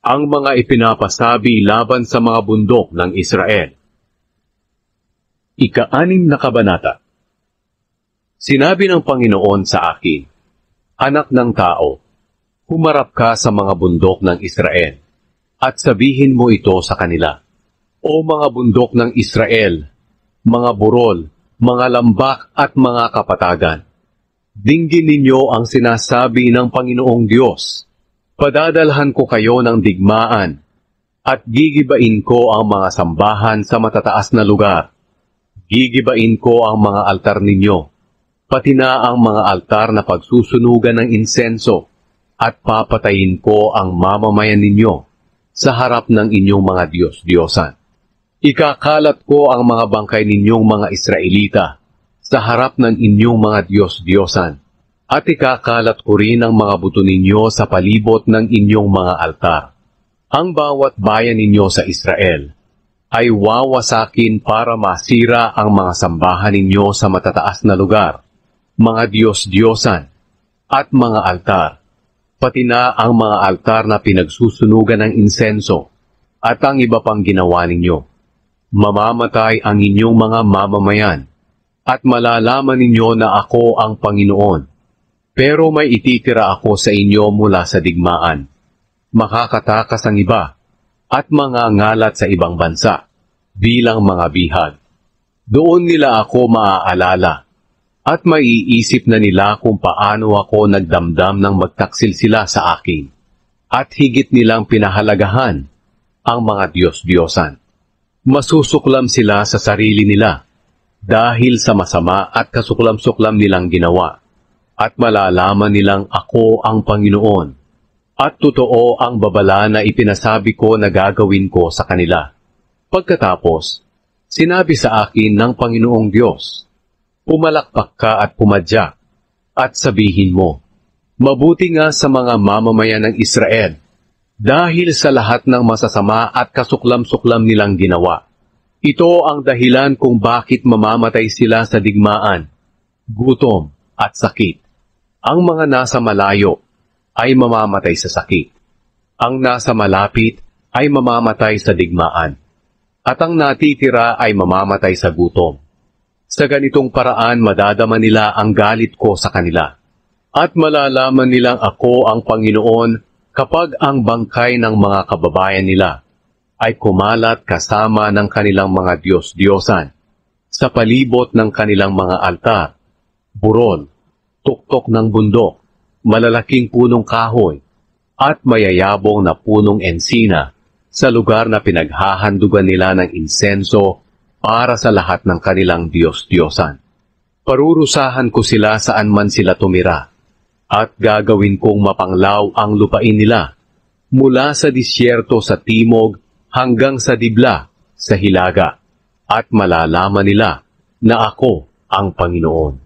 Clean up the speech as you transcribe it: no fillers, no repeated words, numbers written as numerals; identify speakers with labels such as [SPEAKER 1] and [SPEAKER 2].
[SPEAKER 1] ang mga ipinapasabi laban sa mga bundok ng Israel. Ika-6 na kabanata. Sinabi ng Panginoon sa akin, Anak ng tao, humarap ka sa mga bundok ng Israel, at sabihin mo ito sa kanila. O mga bundok ng Israel, mga burol, mga lambak at mga kapatagan, dinggin ninyo ang sinasabi ng Panginoong Diyos. Padadalhan ko kayo ng digmaan, at gigibain ko ang mga sambahan sa matataas na lugar. Gigibain ko ang mga altar ninyo, pati na ang mga altar na pagsusunugan ng insenso, at papatayin ko ang mamamayan ninyo sa harap ng inyong mga Diyos-Diyosan. Ikakalat ko ang mga bangkay ninyong mga Israelita sa harap ng inyong mga Diyos-Diyosan, at ikakalat ko rin ang mga buto ninyo sa palibot ng inyong mga altar. Ang bawat bayan ninyo sa Israel ay wawasakin para masira ang mga sambahan ninyo sa matataas na lugar, mga Diyos-Diyosan, at mga altar, pati na ang mga altar na pinagsusunugan ng insenso, at ang iba pang ginawa ninyo. Mamamatay ang inyong mga mamamayan, at malalaman ninyo na ako ang Panginoon. Pero may ititira ako sa inyo mula sa digmaan. Makakatakas ang iba, at mga ngalat sa ibang bansa, bilang mga bihag. Doon nila ako maaalala, at maiisip na nila kung paano ako nagdamdam ng magtaksil sila sa akin, at higit nilang pinahalagahan ang mga Diyos-Diyosan. Masusuklam sila sa sarili nila, dahil sa masama at kasuklam-suklam nilang ginawa. At malalaman nilang ako ang Panginoon, at totoo ang babala na ipinasabi ko na gagawin ko sa kanila. Pagkatapos, sinabi sa akin ng Panginoong Diyos, Pumalakpak ka at pumadyak, at sabihin mo, Mabuti nga sa mga mamamayan ng Israel, dahil sa lahat ng masasama at kasuklam-suklam nilang ginawa. Ito ang dahilan kung bakit mamamatay sila sa digmaan, gutom at sakit. Ang mga nasa malayo ay mamamatay sa sakit. Ang nasa malapit ay mamamatay sa digmaan. At ang natitira ay mamamatay sa gutom. Sa ganitong paraan madadama nila ang galit ko sa kanila. At malalaman nilang ako ang Panginoon kapag ang bangkay ng mga kababayan nila ay kumalat kasama ng kanilang mga Diyos-Diyosan sa palibot ng kanilang mga altar, burol, tuktok ng bundok, malalaking punong kahoy, at mayayabong na punong ensina sa lugar na pinaghahandugan nila ng insenso para sa lahat ng kanilang Diyos-Diyosan. Parurusahan ko sila saan man sila tumira, at gagawin kong mapanglaw ang lupain nila, mula sa disyerto sa timog hanggang sa dibla sa hilaga, at malalaman nila na ako ang Panginoon.